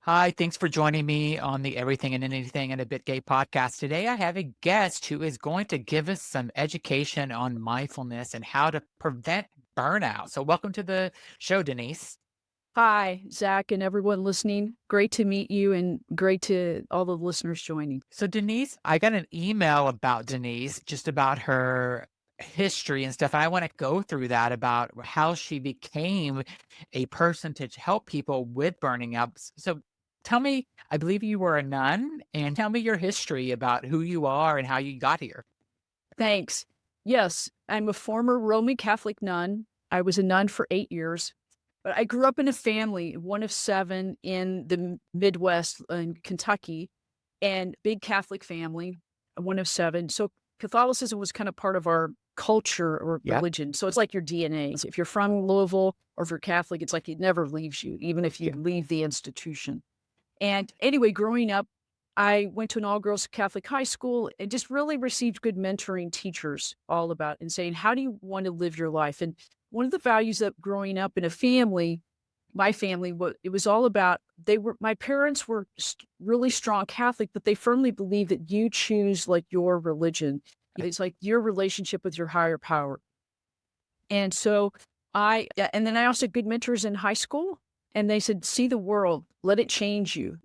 Hi, thanks for joining me on the Everything and Anything and a Bit Gay podcast. Today, I have a guest who is going to give us some education on mindfulness and how to prevent burnout. So, welcome to the show, Denise. Hi, Zach, and everyone listening. Great to meet you and great to all the listeners joining. So, Denise, I got an email about Denise, just about her history and stuff. And I want to go through that about how she became a person to help people with burning out. So, tell me, I believe you were a nun, and tell me your history about who you are and how you got here. Thanks. Yes, I'm a former Roman Catholic nun. I was a nun for 8 years, but I grew up in a family, one of seven in the Midwest in Kentucky, and big Catholic family, one of seven. So Catholicism was kind of part of our culture or Yeah. religion. So it's like your DNA. So if you're from Louisville or if you're Catholic, it's like it never leaves you, even if you Yeah. leave the institution. And anyway, growing up, I went to an all girls Catholic high school and just really received good mentoring teachers all about and saying, how do you want to live your life? And one of the values that growing up in a family, my family, what it was all about, my parents were really strong Catholic, but they firmly believe that you choose like your religion. It's like your relationship with your higher power. And so yeah, and then I also had good mentors in high school, and they said, see the world, let it change you.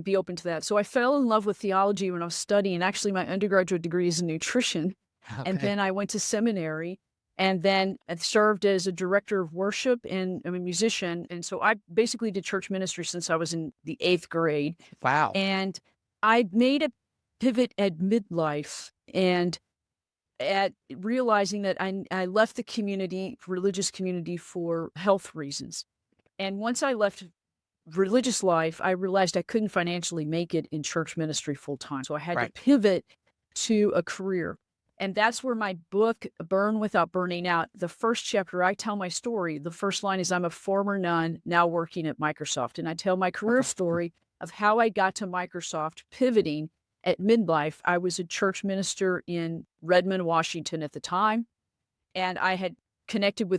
Be open to that. So I fell in love with theology when I was studying. Actually, my undergraduate degree is in nutrition. And Okay. then I went to seminary and then I served as a director of worship and I'm a musician. And so I basically did church ministry since I was in the eighth grade. Wow. And I made a pivot at midlife and at realizing that I left the community, religious community for health reasons. And once I left religious life, I realized I couldn't financially make it in church ministry full time. So I had to Right. pivot to a career. And that's where my book, Burn Without Burning Out, the first chapter, I tell my story. The first line is I'm a former nun now working at Microsoft. And I tell my career Okay. story of how I got to Microsoft pivoting at midlife. I was a church minister in Redmond, Washington at the time. And I had networked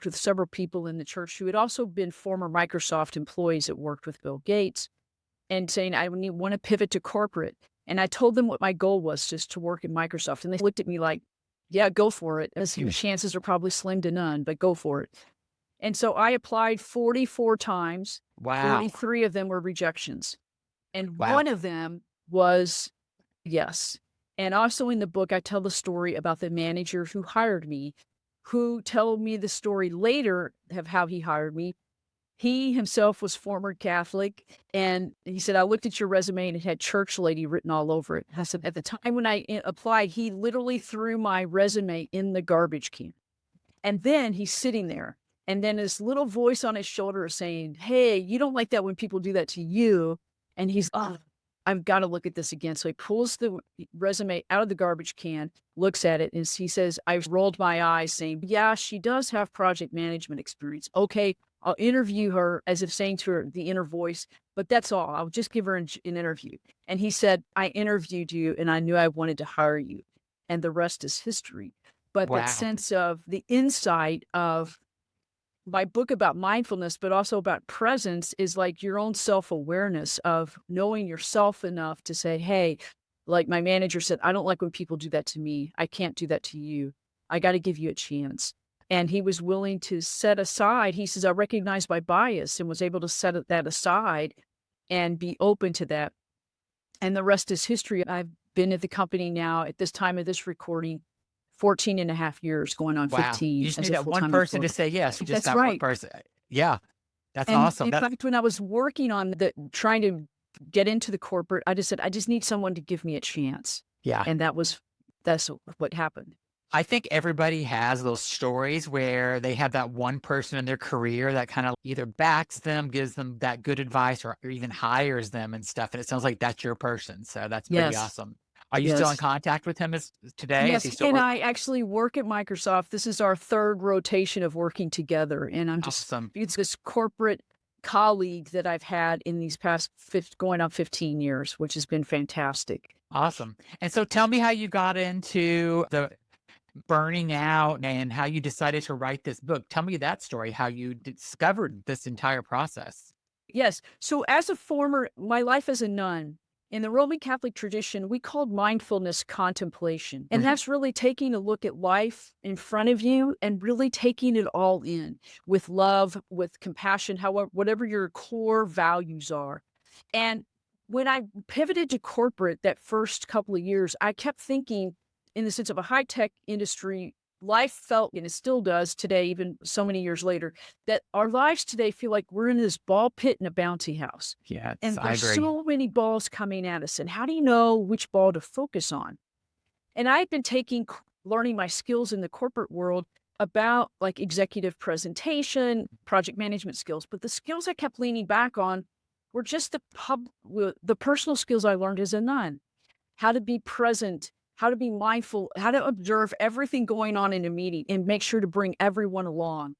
with several people in the church who had also been former Microsoft employees that worked with Bill Gates and saying, want to pivot to corporate. And I told them what my goal was, just to work at Microsoft. And they looked at me like, yeah, go for it. As your Mm. chances are probably slim to none, but go for it. And so I applied 44 times. Wow. 43 of them were rejections. And Wow. one of them was yes. And also in the book, I tell the story about the manager who hired me, who told me the story later of how he hired me. He himself was former Catholic, and he said, I looked at your resume and it had church lady written all over it. I said, at the time when applied, he literally threw my resume in the garbage can. And then he's sitting there, and then this little voice on his shoulder is saying, hey, you don't like that when people do that to you. And he's, oh, I've got to look at this again. So he pulls the resume out of the garbage can, looks at it, and he says, I've rolled my eyes saying, yeah, she does have project management experience. Okay, I'll interview her, as if saying to her, the inner voice, but that's all. I'll just give her an interview. And he said, I interviewed you and I knew I wanted to hire you. And the rest is history. But that Wow. sense of the insight of my book about mindfulness, but also about presence is like your own self-awareness of knowing yourself enough to say, hey, like my manager said, I don't like when people do that to me. I can't do that to you. I got to give you a chance. And he was willing to set aside, he says, I recognize my bias and was able to that aside and be open to that. And the rest is history. I've been at the company now at this time of this recording 14 and a half years, going on Wow. You 15 just as need a that one full-time person to employee. say yes. You just That's that one right. person. Yeah. That's And awesome. in fact, when I was working on trying to get into the corporate, I just said, I just need someone to give me a chance. Yeah. And that's what happened. I think everybody has those stories where they have that one person in their career that kind of either backs them, gives them that good advice, or even hires them and stuff. And it sounds like that's your person. So that's pretty Yes. awesome. Are you still in Yes. contact with him today? Is Yes. he He still and work? I actually work at Microsoft. This is our third rotation of working together. And Awesome. it's this corporate colleague that I've had in these past going on 15 years, which has been fantastic. Awesome. And so tell me how you got into the burning out and how you decided to write this book. Tell me that story, how you discovered this entire process. Yes. So as a former my life as a nun, in the Roman Catholic tradition, we called mindfulness contemplation. And Mhm. that's really taking a look at life in front of you and really taking it all in with love, with compassion, however, whatever your core values are. And when I pivoted to corporate that first couple of years, I kept thinking in the sense of a high tech industry, life felt, and it still does today, even so many years later, that our lives today feel like we're in this ball pit in a bouncy house. Yes, And I there's agree. so many balls coming at us. And how do you know which ball to focus on? And I've been learning my skills in the corporate world about like executive presentation, project management skills. But the skills I kept leaning back on were just the personal skills I learned as a nun, how to be present, how to be mindful, how to observe everything going on in a meeting and make sure to bring everyone along.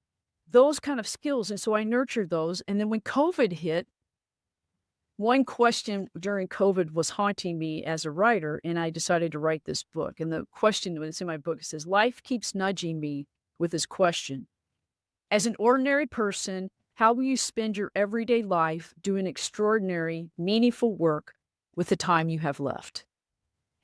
Those kind of skills. And so I nurtured those. And then when COVID hit, one question during COVID was haunting me as a writer, and I decided to write this book. And the question that's in my book says, life keeps nudging me with this question. As an ordinary person, how will you spend your everyday life doing extraordinary, meaningful work with the time you have left?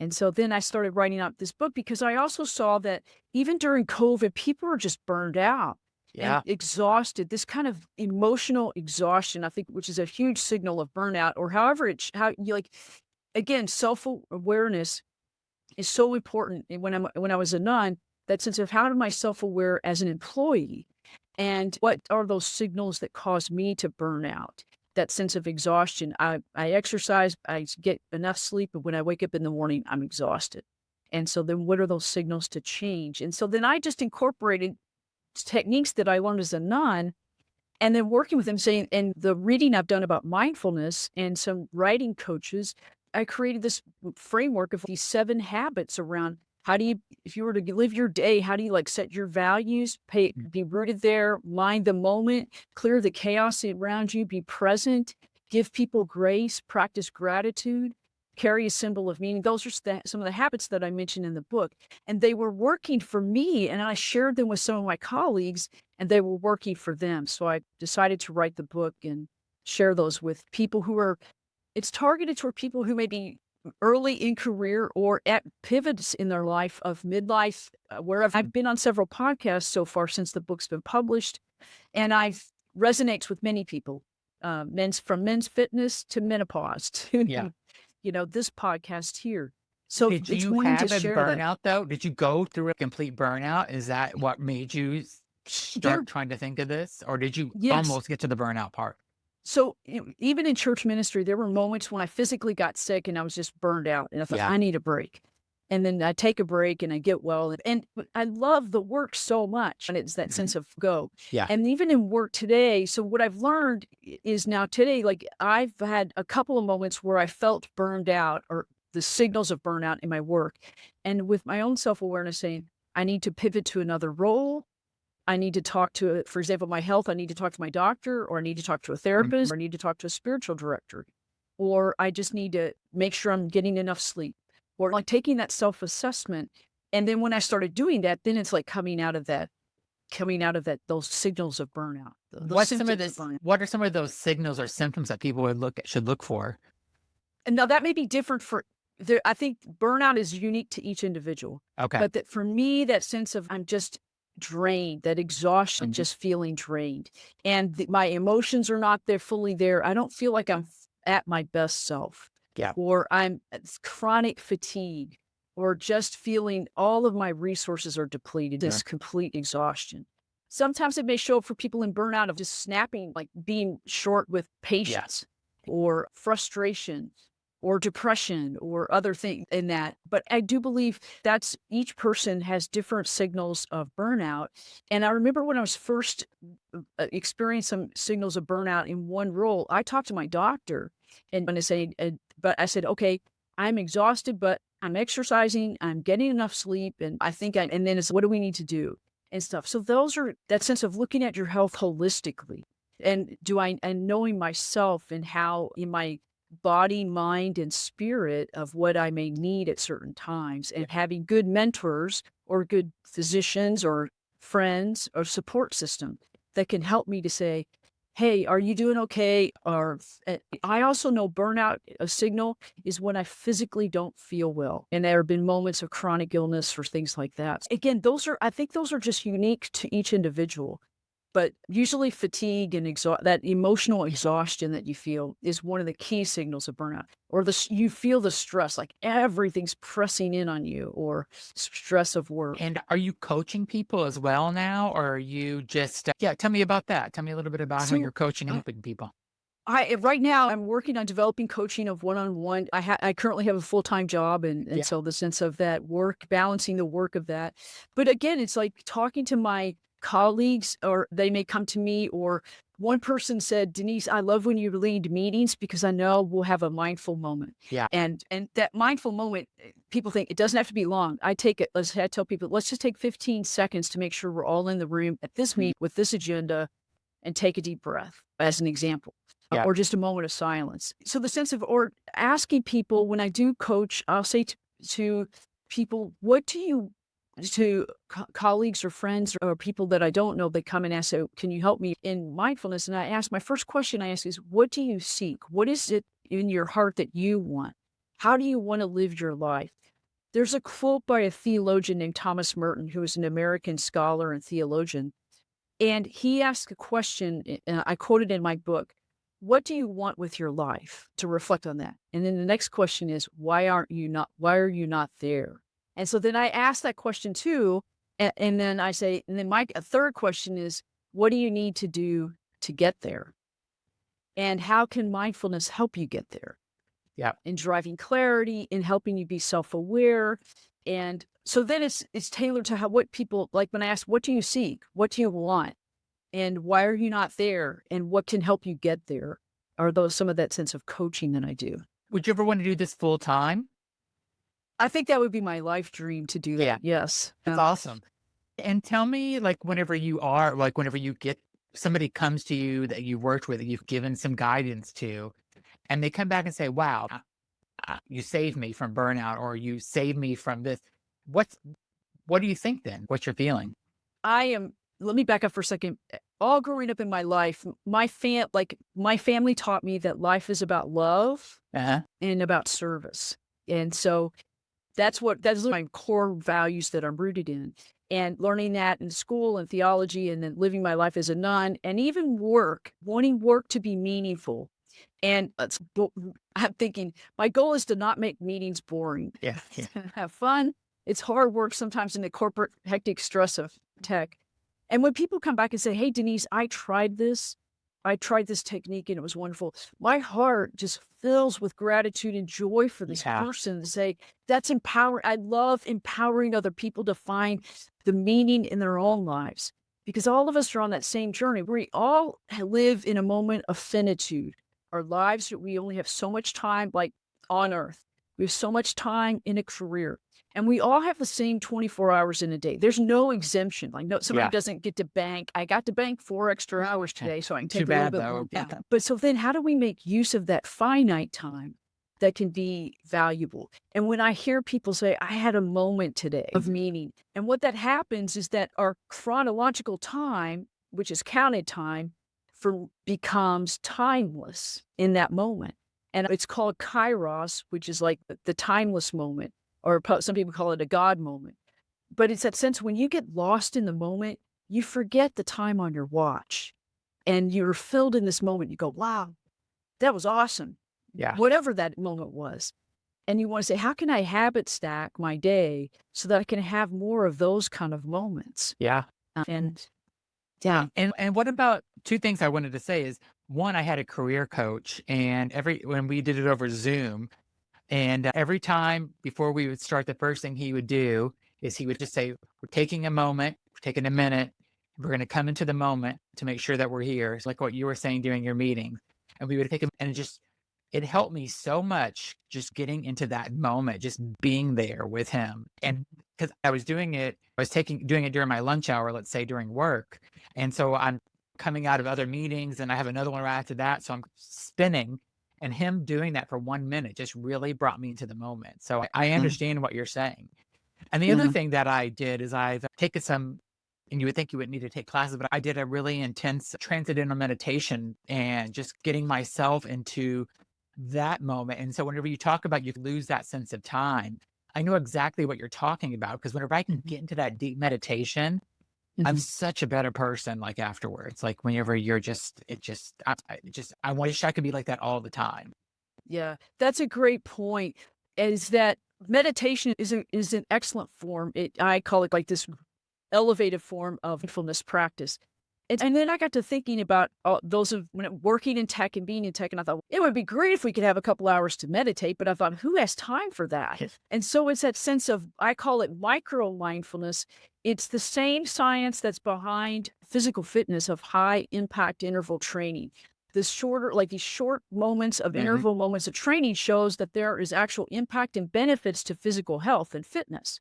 And so then I started writing out this book because I also saw that even during COVID, people are just burned out and Yeah. exhausted. This kind of emotional exhaustion, I think, which is a huge signal of burnout, or however how you like. Again, self awareness is so important. And when I was a nun, that sense of how am I self aware as an employee, and what are those signals that cause me to burn out? That sense of exhaustion. I exercise, get enough sleep, but when I wake up in the morning, I'm exhausted. And so then what are those signals to change? And so then I just incorporated techniques that I learned as a nun and then working with them saying, and the reading I've done about mindfulness and some writing coaches, I created this framework of these 7 habits around how do you, if you were to live your day, how do you like set your values, Mm. be rooted there, mind the moment, clear the chaos around you, be present, give people grace, practice gratitude, carry a symbol of meaning. Those are some of the habits that I mentioned in the book. And they were working for me. And I shared them with some of my colleagues and they were working for them. So I decided to write the book and share those with people who are, it's targeted toward people who may be early in career or at pivots in their life of midlife, wherever. I've been on several podcasts so far since the book's been published, and I've resonates with many people, men's fitness to menopause Yeah. to, this podcast here. So Did it's you wanting to have a share that. burnout though? Did you go through a complete burnout? Is that what made you There, start trying to think of this? Or did you yes. almost get to the burnout part? So, even in church ministry, there were moments when I physically got sick and I was just burned out and I thought, Yeah. "I need a break." And then I take a break and I get well, and but I love the work so much, and it's that Mhm. sense of go. Yeah. And even in work today, so what I've learned is now today, like, I've had a couple of moments where I felt burned out or the signals of burnout in my work, and with my own self-awareness saying, "I need to pivot to another role. I need to talk to, for example, my health, I need to talk to my doctor, or I need to talk to a therapist, Mhm. or I need to talk to a spiritual director, or I just need to make sure I'm getting enough sleep, or like taking that self assessment. And then when I started doing that, then it's like those signals of burnout, those What's some of symptoms of this burnout. what are some of those signals or symptoms that people should look for? And now that may be different for there. I think burnout is unique to each individual, Okay. but that for me, that sense of I'm just drained, that exhaustion, Mhm. just feeling drained, and my emotions are not there fully there. I don't feel like I'm at my best self, Yeah. or it's chronic fatigue, or just feeling all of my resources are depleted. Yeah. This complete exhaustion. Sometimes it may show up for people in burnout of just snapping, like being short with Yeah. patience or frustration or depression or other things in that. But I do believe that's each person has different signals of burnout. And I remember when I was first experiencing some signals of burnout in one role, I talked to my doctor and when I say, but I said, okay, I'm exhausted, but I'm exercising, I'm getting enough sleep, and I think and then it's what do we need to do and stuff. So those are that sense of looking at your health holistically. And knowing myself and how in my body, mind, and spirit of what I may need at certain times, Yeah. and having good mentors or good physicians or friends or support system that can help me to say, "Hey, are you doing okay?" Or I also know burnout, a signal is when I physically don't feel well, and there have been moments of chronic illness or things like that. Again, I think those are just unique to each individual. But usually fatigue and that emotional exhaustion that you feel is one of the key signals of burnout. Or you feel the stress, like everything's pressing in on you, or stress of work. And are you coaching people as well now, or are you just yeah, tell me about that. Tell me a little bit about how you're So coaching and uh, helping people. right now I'm working on developing coaching of one-on-one. I currently have a full-time job, and Yeah, so the sense of that work, balancing the work of that. But again, it's like talking to my colleagues, or they may come to me, or one person said, "Denise, I love when you lead meetings because I know we'll have a mindful moment." yeah, And that mindful moment, people think it doesn't have to be long. I tell people, let's just take 15 seconds to make sure we're all in the room at this meet with this agenda, and take a deep breath as an example, yeah. or just a moment of silence. So the sense of, or asking people when I do coach, I'll say to people, what do you, to colleagues or friends or people that I don't know, they come and ask, so can you help me in mindfulness? And I ask, my first question I ask is, what do you seek? What is it in your heart that you want? How do you want to live your life? There's a quote by a theologian named Thomas Merton, who is an American scholar and theologian, and he asked a question, I quoted in my book, "What do you want with your life?" To reflect on that. And then the next question is, why are you not there?" And so then I ask that question too, and then I say, and then my a third question is, what do you need to do to get there? And how can mindfulness help you get there? Yeah. In driving clarity, in helping you be self-aware. And so then it's tailored to how, what people like when I ask, what do you seek? What do you want? And why are you not there? And what can help you get there? Are those some of that sense of coaching that I do? Would you ever want to do this full time? I think that would be my life dream to do Yeah, that. Yes. that's awesome. And tell me, like, whenever you get somebody comes to you that you worked with, that you've given some guidance to, and they come back and say, "Wow, you saved me from burnout," or "You saved me from this." What's what do you think then? What's your feeling? I am Let me back up for a second. All growing up in my life, my family taught me that life is about love Uh-huh. and about service. And so that's my core values that I'm rooted in. And learning that in school and theology, and then living my life as a nun, and even work, wanting work to be meaningful. And I'm thinking my goal is to not make meetings boring, Yeah, yeah, to have fun. It's hard work sometimes in the corporate hectic stress of tech. And when people come back and say, "Hey, Denise, I tried this. I tried this technique and it was wonderful." My heart just fills with gratitude and joy for this yeah, person to say, that's empower. I love empowering other people to find the meaning in their own lives, because all of us are on that same journey. We all live in a moment of finitude. Our lives, we only have so much time, like on earth. We have so much time in a career. And we all have the same 24 hours in a day. There's no exemption. Like, no, somebody yeah. doesn't get to bank. I got to bank 4 extra hours Eh, today so I can too take a little bad bit though. long. Yeah. But so then how do we make use of that finite time that can be valuable? And when I hear people say, "I had a moment today of meaning," and what that happens is that our chronological time, which is counted time, becomes timeless in that moment. And it's called kairos, which is like the timeless moment, or some people call it a God moment. But it's that sense when you get lost in the moment, you forget the time on your watch, and you're filled in this moment. You go, "Wow, that was awesome." Yeah, Whatever that moment was. And you want to say, how can I habit stack my day so that I can have more of those kind of moments? yeah. And yeah. And what about 2 things I wanted to say is, 1, I had a career coach, and every when we did it over Zoom, and every time before we would start, the first thing he would do is he would just say, "We're taking a moment, we're taking a minute. We're gonna come into the moment to make sure that we're here." It's like what you were saying during your meeting. And we would take him, and it helped me so much just getting into that moment, just being there with him. And because I was doing it during my lunch hour, let's say during work. And so I'm coming out of other meetings and I have another one right after that. So I'm spinning, and him doing that for 1 minute just really brought me into the moment. So I Mm, understand what you're saying. And the other yeah. thing that I did is I've taken some and you would think you would need to take classes, but I did a really intense transcendental meditation and just getting myself into that moment. And so whenever you talk about you lose that sense of time, I know exactly what you're talking about because whenever I can Mhm. get into that deep meditation, I'm Mhm. such a better person like afterwards. Like whenever you're just it just I wish I could be like that all the time. Yeah, that's a great point, is that meditation is an excellent form. I call it like this elevated form of mindfulness practice. And then I got to thinking about those of when working in tech and being in tech, and I thought it would be great if we could have a couple hours to meditate. But I thought, who has time for that? And so it's that sense of I call it micro mindfulness. It's the same science that's behind physical fitness of high impact interval training. The shorter, like these short moments of Mhm. interval moments of training shows that there is actual impact and benefits to physical health and fitness.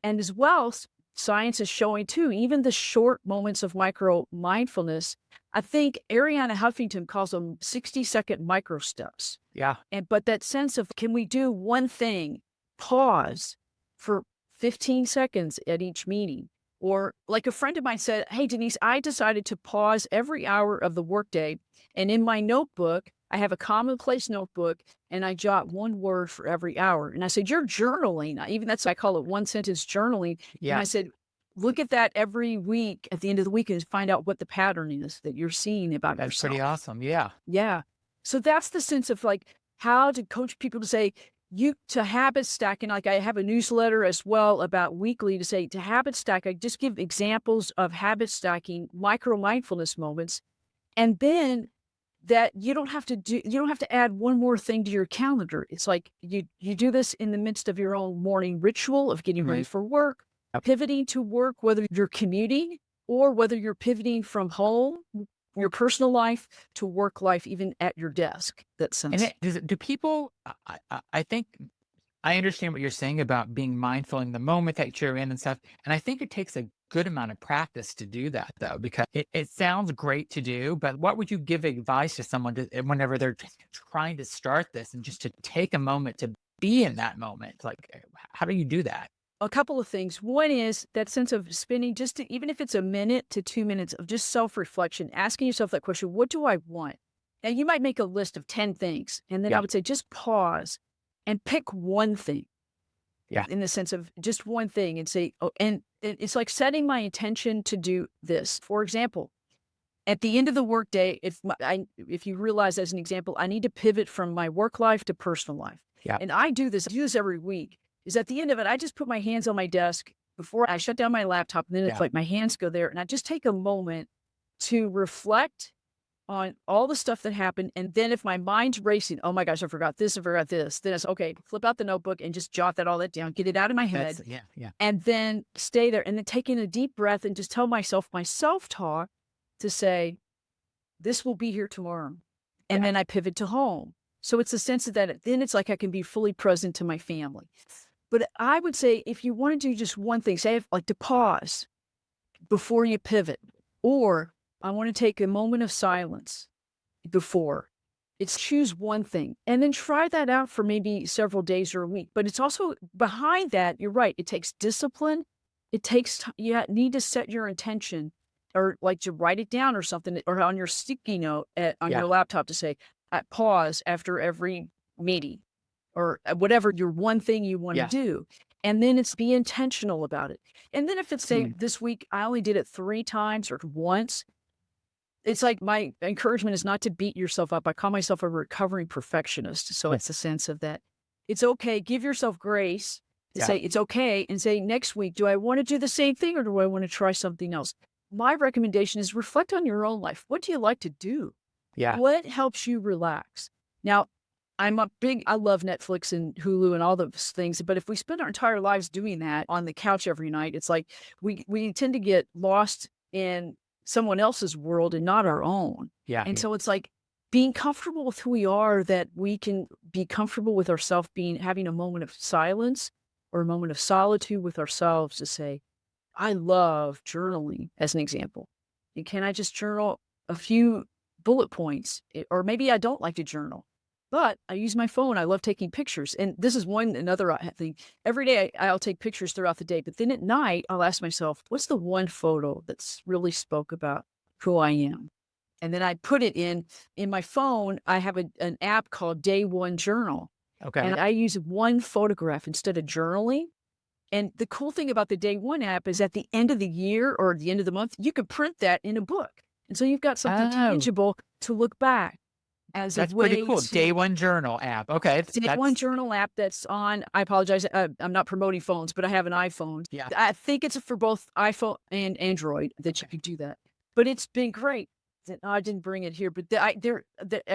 And as well, science is showing too, even the short moments of micro mindfulness. I think Ariana Huffington calls them 60-second micro steps. Yeah. But that sense of can we do one thing, pause for 15 seconds at each meeting. Or like a friend of mine said, "Hey Denise, I decided to pause every hour of the workday. And in my notebook, I have a commonplace notebook and I jot one word for every hour." And I said, "You're journaling." Even that's I call it one sentence journaling. And I Yeah. said, look at that every week at the end of the week and find out what the pattern is that you're seeing about That's pretty yourself. awesome. Yeah. Yeah. So that's the sense of like how to coach people to say you to habit stack. And like I have a newsletter as well about weekly to say to habit stack. I just give examples of habit stacking, micro mindfulness moments. And then that you don't have to add one more thing to your calendar. It's like you do this in the midst of your own morning ritual of getting ready Mhm. for work, Yep. pivoting to work, whether you're commuting or whether you're pivoting from home, your personal life to work life, even at your desk. That And sense. it does it do people I think I understand what you're saying about being mindful in the moment that you're in and stuff. And I think it takes a good amount of practice to do that though, because it sounds great to do, but what would you give advice to someone to, whenever they're trying to start this and just to take a moment to be in that moment? Like, how do you do that? A couple of things. One is that sense of spending even if it's a minute to 2 minutes of just self reflection, asking yourself that question, what do I want? Now, you might make a list of 10 things. And then I Yeah. would say just pause and pick one thing Yeah. in the sense of just one thing and say, oh, and it's like setting my intention to do this. For example, at the end of the workday, if you realize as an example, I need to pivot from my work life to personal life. Yeah. And I do this every week, is at the end of it, I just put my hands on my desk before I shut down my laptop. And then it's Yeah. like my hands go there and I just take a moment to reflect on all the stuff that happened. And then if my mind's racing, oh my gosh, I forgot this, then it's okay, flip out the notebook and just jot all that down, get it out of my That's, head, yeah. Yeah. and then stay there and then take in a deep breath and just tell myself my self-talk to say, this will be here tomorrow. And Yeah. then I pivot to home. So it's a sense of that then it's like I can be fully present to my family. But I would say if you want to do just one thing, say like to pause before you pivot, or I want to take a moment of silence before. It's choose one thing and then try that out for maybe several days or a week. But it's also behind that, you're right. It takes discipline. It takes time. You need to set your intention or like to write it down or something or on your sticky note on Yeah. your laptop to say, pause after every meeting or whatever your one thing you want to Yeah. do. And then it's be intentional about it. And then if it's say Mm. this week, I only did it 3 times or once, it's like my encouragement is not to beat yourself up. I call myself a recovering perfectionist. So it's a sense of that. It's okay. Give yourself grace to Yeah. say it's okay and say next week, do I want to do the same thing or do I want to try something else? My recommendation is reflect on your own life. What do you like to do? Yeah. What helps you relax? Now, I love Netflix and Hulu and all those things. But if we spend our entire lives doing that on the couch every night, it's like we tend to get lost in someone else's world and not our own. Yeah. And Yeah. so it's like being comfortable with who we are, that we can be comfortable with ourselves having a moment of silence or a moment of solitude with ourselves to say, I love journaling as an example. And can I just journal a few bullet points? Or maybe I don't like to journal, But I use my phone. I love taking pictures. And this is another thing. Every day I'll take pictures throughout the day. But then at night, I'll ask myself, what's the one photo that's really spoke about who I am? And then I put it in my phone. I have an app called Day One Journal. Okay. And I use one photograph instead of journaling. And the cool thing about the Day One app is at the end of the year or the end of the month, you can print that in a book. And so you've got something Oh, tangible to look back as a that's pretty way cool. Day to One Journal app. Okay, Day One Journal app that's on. I apologize, I'm not promoting phones, but I have an iPhone. yeah. I think it's for both iPhone and Android that you Okay. can do that. But it's been great. I didn't bring it here, but I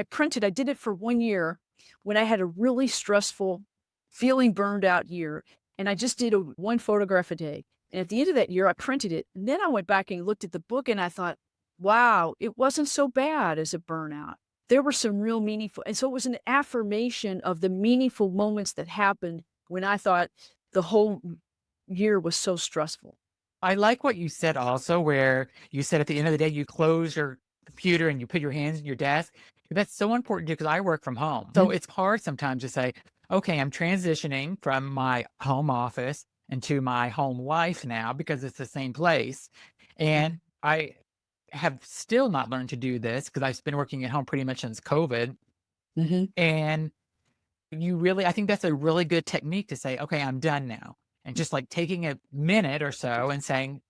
printed. I did it for 1 year when I had a really stressful, feeling burned out year, and I just did one photograph a day. And at the end of that year, I printed it, and then I went back and looked at the book, and I thought, wow, it wasn't so bad as a burnout. There were some real meaningful, and so it was an affirmation of the meaningful moments that happened when I thought the whole year was so stressful. I like what you said also, where you said at the end of the day, you close your computer and you put your hands in your desk. That's so important too, because I work from home. So it's hard sometimes to say, okay, I'm transitioning from my home office into my home life now because it's the same place. And I have still not learned to do this because I've been working at home pretty much since COVID. Mhm. And I think that's a really good technique to say, okay, I'm done now. And just like taking a minute or so and saying,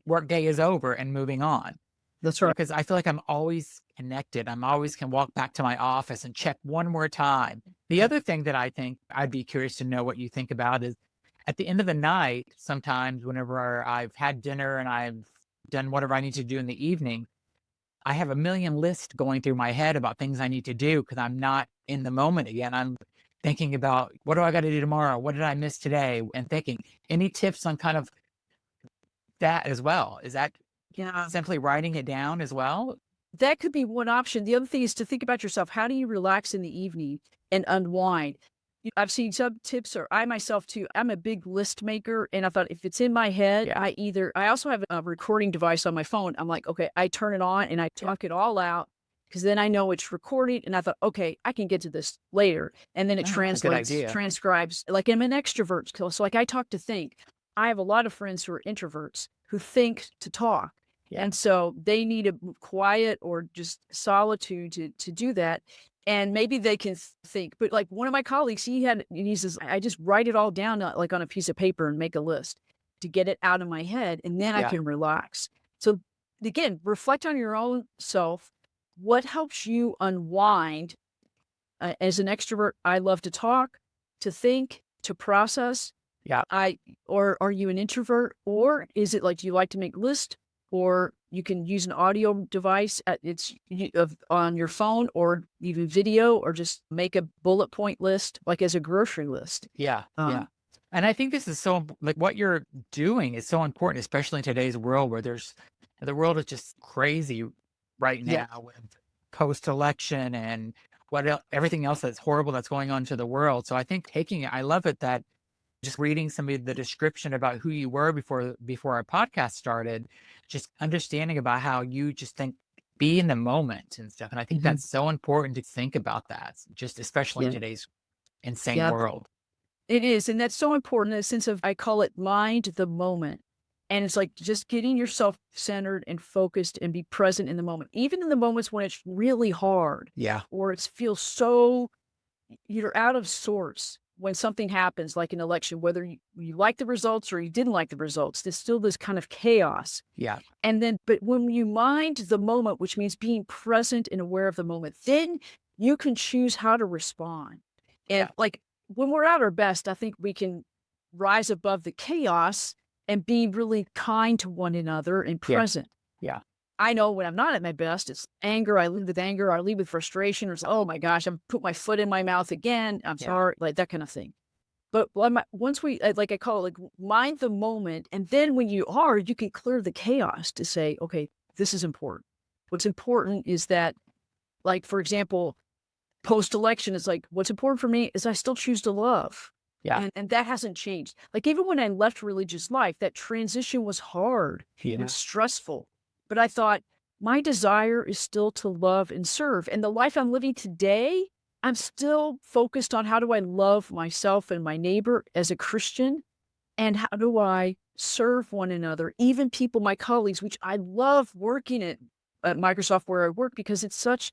work day is over and moving on. That's right. Because I feel like I'm always connected. I'm always can walk back to my office and check one more time. The other thing that I think I'd be curious to know what you think about is at the end of the night, sometimes whenever I've had dinner and I've done whatever I need to do in the evening, I have a million lists going through my head about things I need to do because I'm not in the moment again. I'm thinking about what do I got to do tomorrow? What did I miss today? And thinking, any tips on kind of that as well? Is that Yeah. simply writing it down as well? That could be one option. The other thing is to think about yourself. How do you relax in the evening and unwind? I've seen some tips, or I myself too. I'm a big list maker, and I thought if it's in my head, Yeah. I also have a recording device on my phone. I'm like, okay, I turn it on and I talk it all out because then I know it's recorded. And I thought, okay, I can get to this later, and then it Oh, that's a good translates, idea. transcribes. Like I'm an extrovert, so like I talk to think. I have a lot of friends who are introverts who think to talk. Yeah. And so they need a quiet or just solitude to do that. And maybe they can think, but like one of my colleagues, he says, I just write it all down like on a piece of paper and make a list to get it out of my head. And then I Yeah. can relax. So again, reflect on your own self. What helps you unwind? As an extrovert, I love to talk, to think, to process. Yeah. Or are you an introvert? Or is it like, do you like to make lists? Or you can use an audio device on your phone or even video, or just make a bullet point list, like as a grocery list. Yeah. Yeah. Um, And I think this is like what you're doing is so important, especially in today's world where the world is just crazy right yeah. now with post-election and everything else that's horrible that's going on to the world. So I think I love it that just reading some of the description about who you were before our podcast started, just understanding about how you just think be in the moment and stuff. And I think Mhm. that's so important to think about that, just especially in Yeah. today's insane Yeah. world. It is. And that's so important in the sense of, I call it mind the moment. And it's like just getting yourself centered and focused and be present in the moment, even in the moments when it's really hard Yeah. or it feels so you're out of sorts when something happens like an election, whether you like the results or you didn't like the results, there's still this kind of chaos. Yeah. And then, but when you mind the moment, which means being present and aware of the moment, then you can choose how to respond. And Yeah. like when we're at our best, I think we can rise above the chaos and be really kind to one another and Yeah. present. Yeah. I know when I'm not at my best, it's anger. I lead with anger. I lead with frustration. Or it's, oh my gosh, I'm put my foot in my mouth again. I'm Yeah. sorry, like that kind of thing. But once like I call it, like mind the moment, and then when you can clear the chaos to say, okay, this is important. What's important is that, like for example, post election, it's like what's important for me is I still choose to love, Yeah. and that hasn't changed. Like even when I left religious life, that transition was hard. It Yeah. was stressful, but I thought my desire is still to love and serve, and the life I'm living today. I'm still focused on how do I love myself and my neighbor as a Christian, and how do I serve one another, even people, my colleagues, which I love working at Microsoft where I work because it's such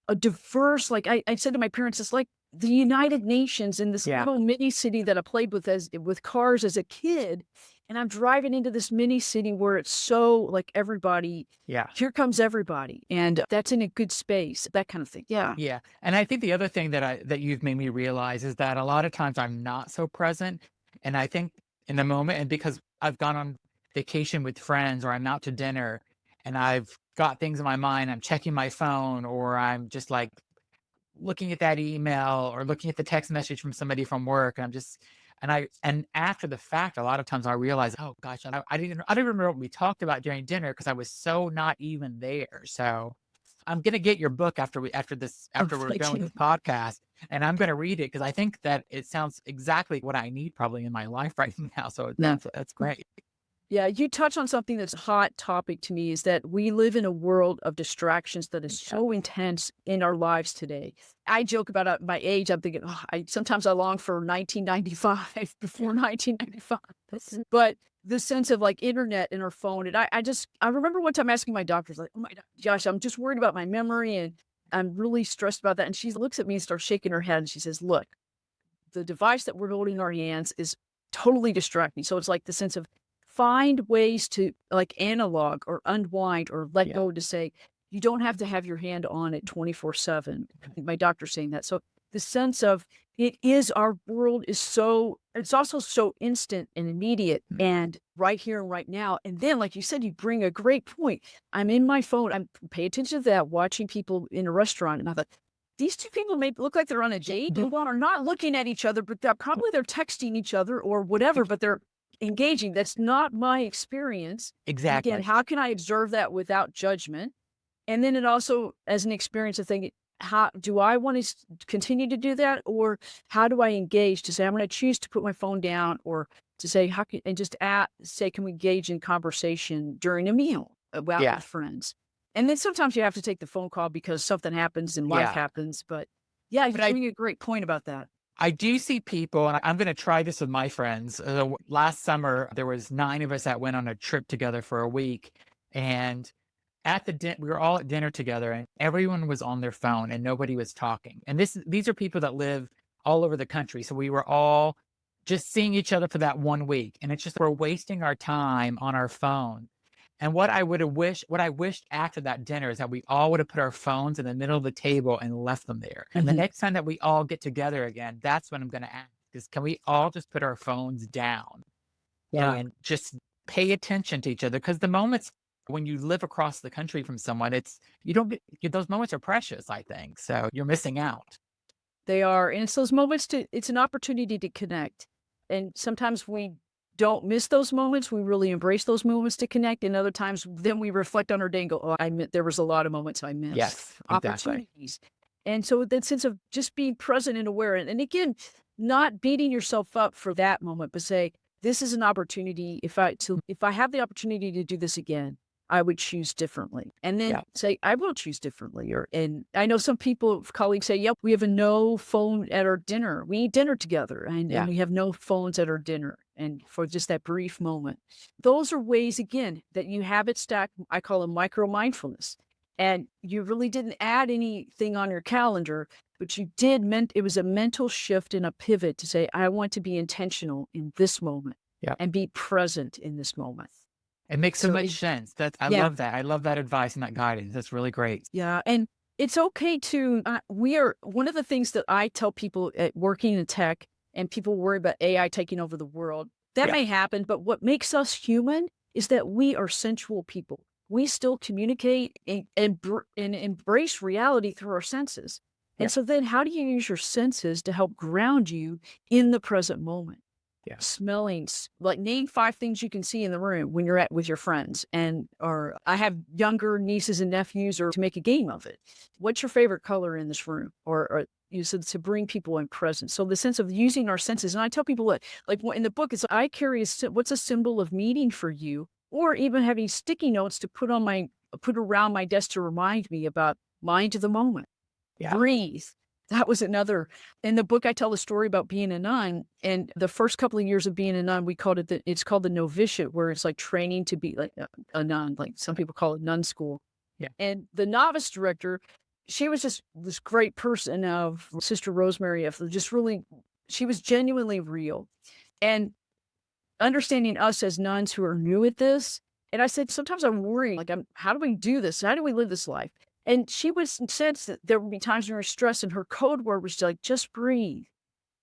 a diverse, like I said to my parents, it's like the United Nations in this Yeah. little mini city that I played with cars as a kid. And I'm driving into this mini city where it's so like everybody, Yeah. here comes everybody. And that's in a good space, that kind of thing. Yeah. Yeah, and I think the other thing that you've made me realize is that a lot of times I'm not so present, and I think in the moment, and because I've gone on vacation with friends or I'm out to dinner and I've got things in my mind, I'm checking my phone or I'm just like looking at that email or looking at the text message from somebody from work, and I'm just and after the fact, a lot of times I realize, oh gosh, I didn't remember what we talked about during dinner because I was so not even there. So I'm gonna get your book Oh, after we're done thank with you. this podcast, and I'm gonna read it because I think that it sounds exactly what I need probably in my life right now. So No. that's great. Yeah, you touch on something that's a hot topic to me is that we live in a world of distractions that is Yeah. so intense in our lives today. I joke about my age. I'm thinking, oh, sometimes I long for 1995 before 1995. But the sense of like internet and our phone. And I remember one time asking my doctor, like, oh my gosh, I'm just worried about my memory and I'm really stressed about that. And she looks at me and starts shaking her head and she says, look, the device that we're holding in our hands is totally distracting. So it's like the sense of find ways to like analog or unwind or let Yeah. go to say, you don't have to have your hand on it 24/7. My doctor's saying that. So the sense of it is our world is so it's also so instant and immediate Mm. and right here and right now. And then, like you said, you bring a great point. I'm in my phone. I'm pay attention to that, watching people in a restaurant. And I thought, these 2 people may look like they're on a date and are not looking at each other, but they're texting each other or whatever, but they're engaging. That's not my experience. And again, Exactly. how can I observe that without judgment? And then it also as an experience of thinking, how do I want to continue to do that? Or how do I engage to say, I'm going to choose to put my phone down or to say, how can, and just say, can we engage in conversation during a meal out Yeah. with friends? And then sometimes you have to take the phone call because something happens and life Yeah. happens. But yeah, you're But I doing a great point about that. I do see people, and I'm going to try this with my friends. Last summer, there was 9 of us that went on a trip together for a week, and we were all at dinner together, and everyone was on their phone, and nobody was talking. And these are people that live all over the country, so we were all just seeing each other for that 1 week, and it's just we're wasting our time on our phone. And what I wished after that dinner is that we all would have put our phones in the middle of the table and left them there. And the Mhm. next time that we all get together again, that's when I'm gonna ask is, can we all just put our phones down Yeah. and just pay attention to each other? Because the moments when you live across the country from someone, it's you don't get those moments are precious, I think. So you're missing out. They are, and it's those moments it's an opportunity to connect. And sometimes we don't miss those moments. We really embrace those moments to connect. And other times, then we reflect on our day and go, oh, there was a lot of moments I missed, Yes, exactly. opportunities. And so that sense of just being present and aware. And again, not beating yourself up for that moment, but say, this is an opportunity. If I have the opportunity to do this again, I would choose differently. And then Yeah, say, I will choose differently. And I know some people, colleagues say, yep, we have a no phone at our dinner. We eat dinner together and yeah, we have no phones at our dinner. And for just that brief moment, those are ways, again, that you have it stacked. I call them micro mindfulness. And you really didn't add anything on your calendar, but you did it was a mental shift and a pivot to say, I want to be intentional in this moment yeah. and be present in this moment. It makes so So much sense. I yeah. love that. I love that advice and that guidance. That's really great. Yeah, and it's okay to we are one of the things that I tell people at working in tech and people worry about AI taking over the world. That Yeah, may happen, but what makes us human is that we are sensual people. We still communicate and embrace reality through our senses. yeah, And so then how do you use your senses to help ground you in the present moment? yeah. Like name 5 things you can see in the room when you're at with your friends or I have younger nieces and nephews or to make a game of it. What's your favorite color in this room? Or you said to bring people in presence. So the sense of using our senses, and I tell people that in the book, it's I carry what's a symbol of meaning for you, or even having sticky notes to put around my desk to remind me about mind to the moment, Yeah. breathe. That was another in the book, I tell the story about being a nun, and the first couple of years of being a nun, we called it it's called the novitiate, where it's like training to be like a nun, like some people call it nun school. Yeah. And the novice director, she was just this great person of Sister Rosemary of just really she was genuinely real. And understanding us as nuns who are new at this, and I said, "Sometimes I'm worried, like, how do we do this? How do we live this life?" And she was said that there would be times when we were stressed, and her code word was like, "Just breathe.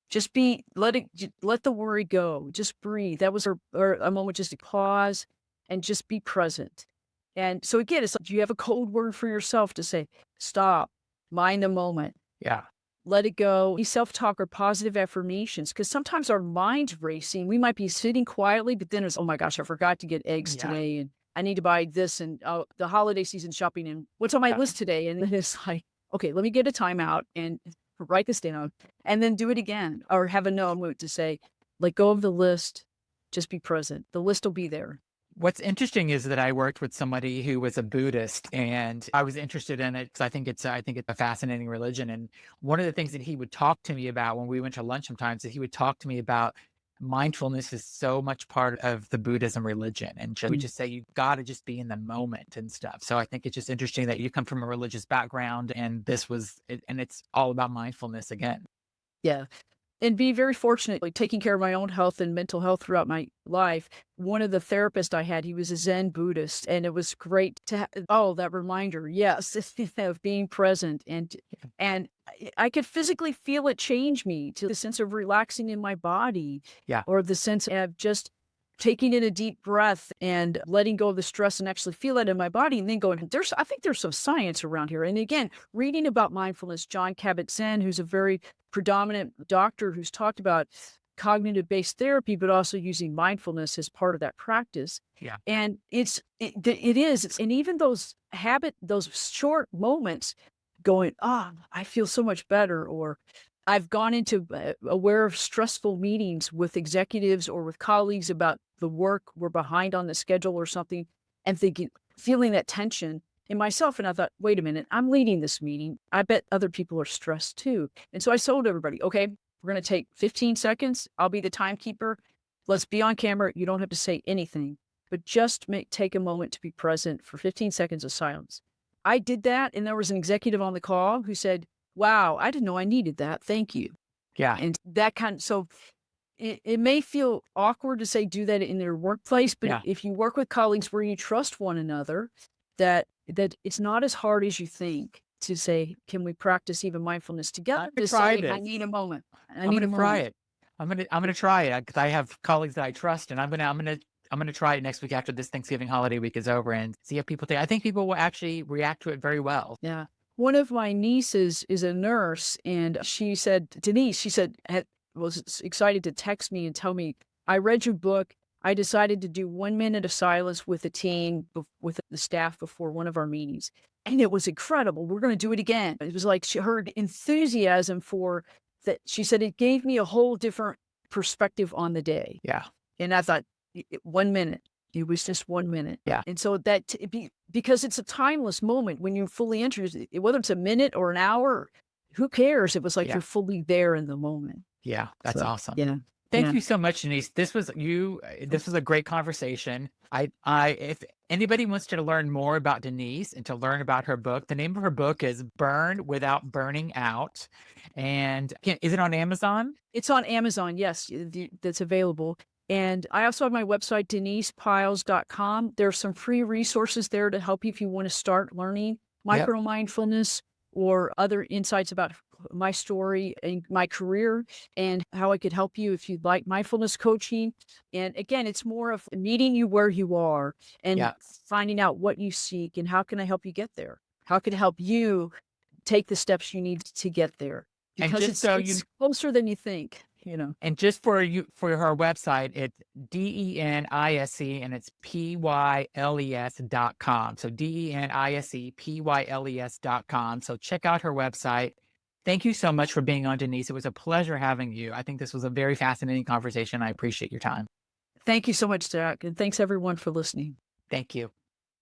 Just be let the worry go. Just breathe." That was her or a moment just to pause and just be present. And so again, it's like you have a code word for yourself to say, "Stop, mind the moment." Yeah. Let it go. Self-talk or positive affirmations, because sometimes our mind's racing. We might be sitting quietly, but then it's, "Oh my gosh, I forgot to get eggs Yeah. today, and I need to buy this, and, oh, the holiday season shopping, and what's on my Yeah. list today?" And then it's like, "Okay, let me get a timeout and write this down, and then do it again," or have a note to say, "Let go of the list, just be present. The list will be there." What's interesting is that I worked with somebody who was a Buddhist, and I was interested in it because I think it's a fascinating religion. And one of the things that he would talk to me about when we went to lunch sometimes, that he would talk to me about mindfulness is so much part of the Buddhism religion, and just, we Mm. just say you got to just be in the moment and stuff. So I think it's just interesting that you come from a religious background, and this was it, and it's all about mindfulness again. Yeah. And be very fortunate, like, taking care of my own health and mental health throughout my life. One of the therapists I had, he was a Zen Buddhist, and it was great to that reminder, yes, of being present, and I could physically feel it change me to the sense of relaxing in my body, Yeah. or the sense of just taking in a deep breath and letting go of the stress and actually feel it in my body, and then going, I think there's some science around here. And again, reading about mindfulness, John Kabat-Zinn, who's a very predominant doctor who's talked about cognitive based therapy, but also using mindfulness as part of that practice. Yeah. And it is, and even those short moments going, I feel so much better, or I've gone into aware of stressful meetings with executives or with colleagues about the work we're behind on the schedule or something, and feeling that tension in myself. And I thought, wait a minute, I'm leading this meeting. I bet other people are stressed too. And so I told everybody, okay, we're going to take 15 seconds. I'll be the timekeeper. Let's be on camera. You don't have to say anything, but just take a moment to be present for 15 seconds of silence. I did that. And there was an executive on the call who said, "Wow, I didn't know I needed that. Thank you." Yeah. And that so it may feel awkward to say do that in their workplace, but Yeah. if you work with colleagues where you trust one another, that it's not as hard as you think to say, "Can we practice even mindfulness together?" I'm gonna To try say, "I this. need a moment. I I'm need a gonna try moment." it. I'm gonna try it because I have colleagues that I trust, and I'm gonna try it next week after this Thanksgiving holiday week is over, and see if people think. I think people will actually react to it very well. Yeah. One of my nieces is a nurse, and she said, Denise, she said, was excited to text me and tell me, "I read your book. I decided to do 1 minute of silence with the team, with the staff before one of our meetings. And it was incredible. We're going to do it again." It was like she heard enthusiasm for that. She said, "It gave me a whole different perspective on the day." Yeah. And I thought, 1 minute. It was just 1 minute. Yeah. And so because it's a timeless moment when you're fully interested, whether it's a minute or an hour, who cares? It was like Yeah. you're fully there in the moment. Yeah. That's So, awesome. yeah. Thank Yeah. you so much, Denise. This was a great conversation. If anybody wants to learn more about Denise and to learn about her book, the name of her book is Burn Without Burning Out. And is it on Amazon? It's on Amazon. Yes, that's available. And I also have my website, denisepiles.com. There's some free resources there to help you if you want to start learning Yep. micro mindfulness or other insights about my story and my career and how I could help you if you'd like mindfulness coaching. And again, it's more of meeting you where you are and Yeah. finding out what you seek and how can I help you get there? How can I help you take the steps you need to get there? And Because it's closer than you think, you know. just for you, for her website, it's DENISE, and it's PYLES.com. So DENISE PYLES.com. So check out her website. Thank you so much for being on, Denise. It was a pleasure having you. I think this was a very fascinating conversation. I appreciate your time. Thank you so much, Jack, and thanks everyone for listening. Thank you.